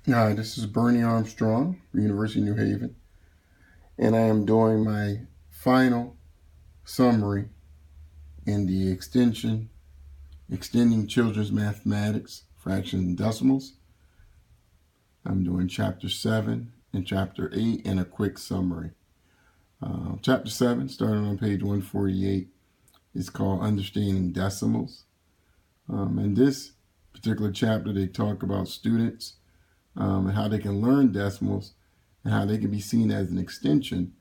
Hi, this is Bernie Armstrong, University of New Haven, and I am doing my final summary in the Extending Children's Mathematics, Fractions and Decimals. I'm doing Chapter 7 and Chapter 8 and a quick summary. Chapter 7, starting on page 148, is called Understanding Decimals. In this particular chapter, they talk about students and how they can learn decimals and how they can be seen as an extension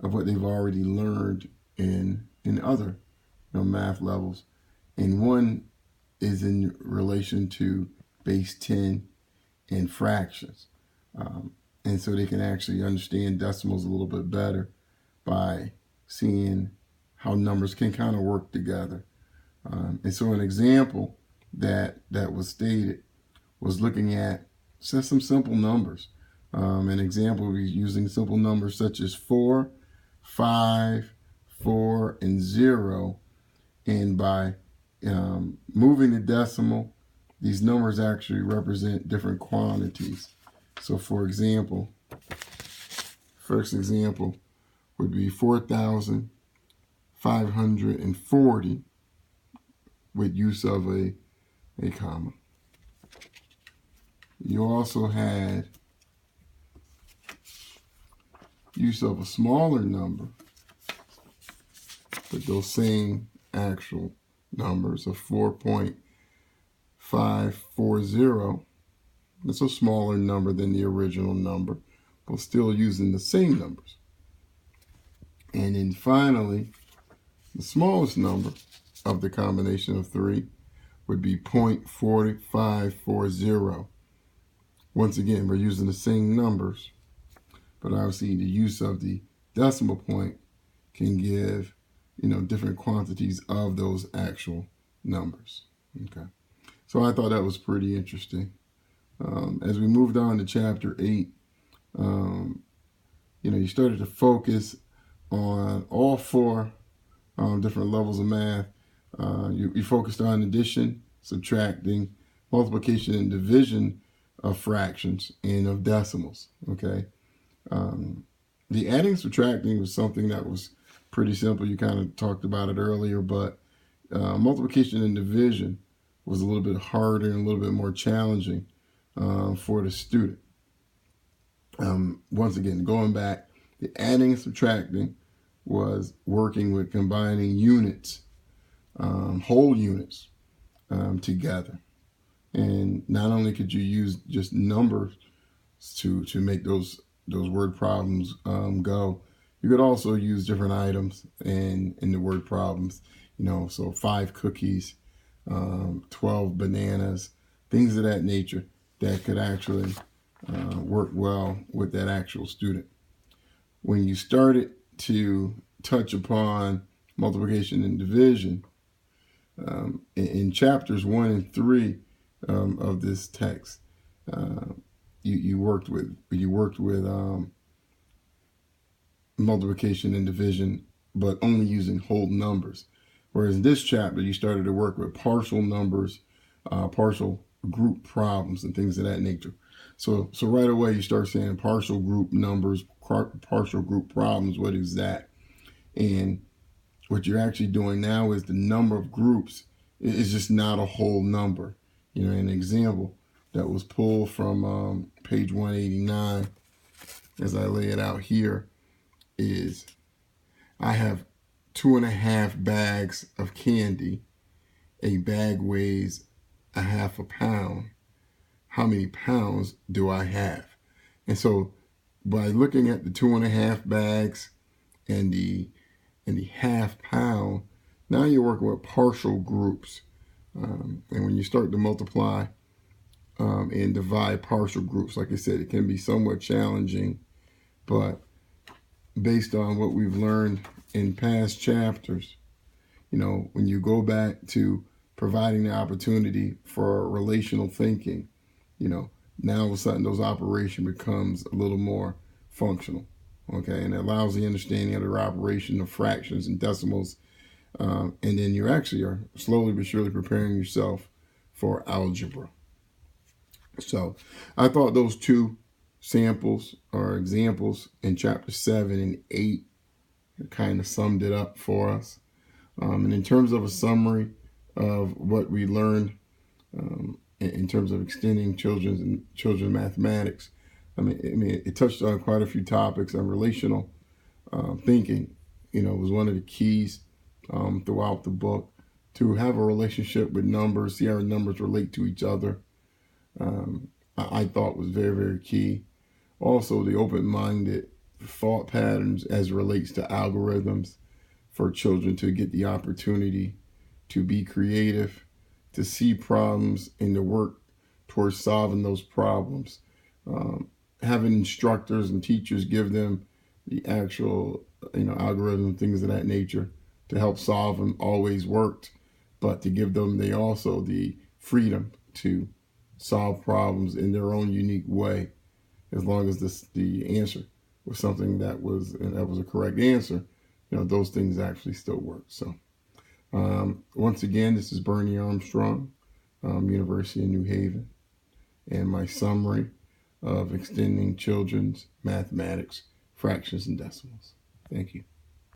of what they've already learned in other math levels. And one is in relation to base 10 and fractions. And so they can actually understand decimals a little bit better by seeing how numbers can kind of work together. And so an example that was stated was looking at just some simple numbers. An example would be using simple numbers such as 4, 5, 4, and 0. And by moving the decimal, these numbers actually represent different quantities. So for example, first example would be 4,540 with use of a comma. You also had use of a smaller number, but those same actual numbers of 4.540. It's a smaller number than the original number, but still using the same numbers. And then finally, the smallest number of the combination of three would be 0.4540. Once again, we're using the same numbers, but obviously the use of the decimal point can give, different quantities of those actual numbers. Okay. So I thought that was pretty interesting. As we moved on to chapter 8, you started to focus on all four different levels of math. You focused on addition, subtracting, multiplication, and division of fractions and of decimals. Okay. The adding, subtracting was something that was pretty simple. You kind of talked about it earlier, but multiplication and division was a little bit harder and a little bit more challenging for the student. Once again, going back, the adding and subtracting was working with combining units, whole units together. And not only could you use just numbers to make those word problems go, you could also use different items in the word problems. So 5 cookies, 12 bananas, things of that nature that could actually work well with that actual student. When you started to touch upon multiplication and division, in chapters 1 and 3 of this text, you worked with multiplication and division, but only using whole numbers. Whereas in this chapter, you started to work with partial numbers, partial group problems, and things of that nature. So right away, you start saying partial group numbers, partial group problems. What is that? And what you're actually doing now is the number of groups is just not a whole number. An example that was pulled from page 189, as I lay it out here, is I have 2.5 bags of candy. A bag weighs a half a pound. How many pounds do I have? And so by looking at the 2.5 bags and the half pound, now you're working with partial groups. And when you start to multiply and divide partial groups, like I said, it can be somewhat challenging, but based on what we've learned in past chapters, when you go back to providing the opportunity for relational thinking, now all of a sudden those operation becomes a little more functional. Okay, and it allows the understanding of the operation of fractions and decimals. And then you actually are slowly but surely preparing yourself for algebra. So I thought those two samples or examples in chapter 7 and 8 kind of summed it up for us. And in terms of a summary of what we learned in terms of extending children's mathematics, it touched on quite a few topics. On relational thinking, was one of the keys throughout the book, to have a relationship with numbers, see how numbers relate to each other. I thought was very, very key. Also, the open-minded thought patterns as it relates to algorithms, for children to get the opportunity to be creative, to see problems, and to work towards solving those problems. Having instructors and teachers give them the actual, algorithm, things of that nature to help solve them always worked, but to give them also the freedom to solve problems in their own unique way, as long as the answer was something that was a correct answer. Those things actually still work. So once again, this is Bernie Armstrong, University of New Haven, and my summary of extending children's mathematics, fractions, and decimals. Thank you.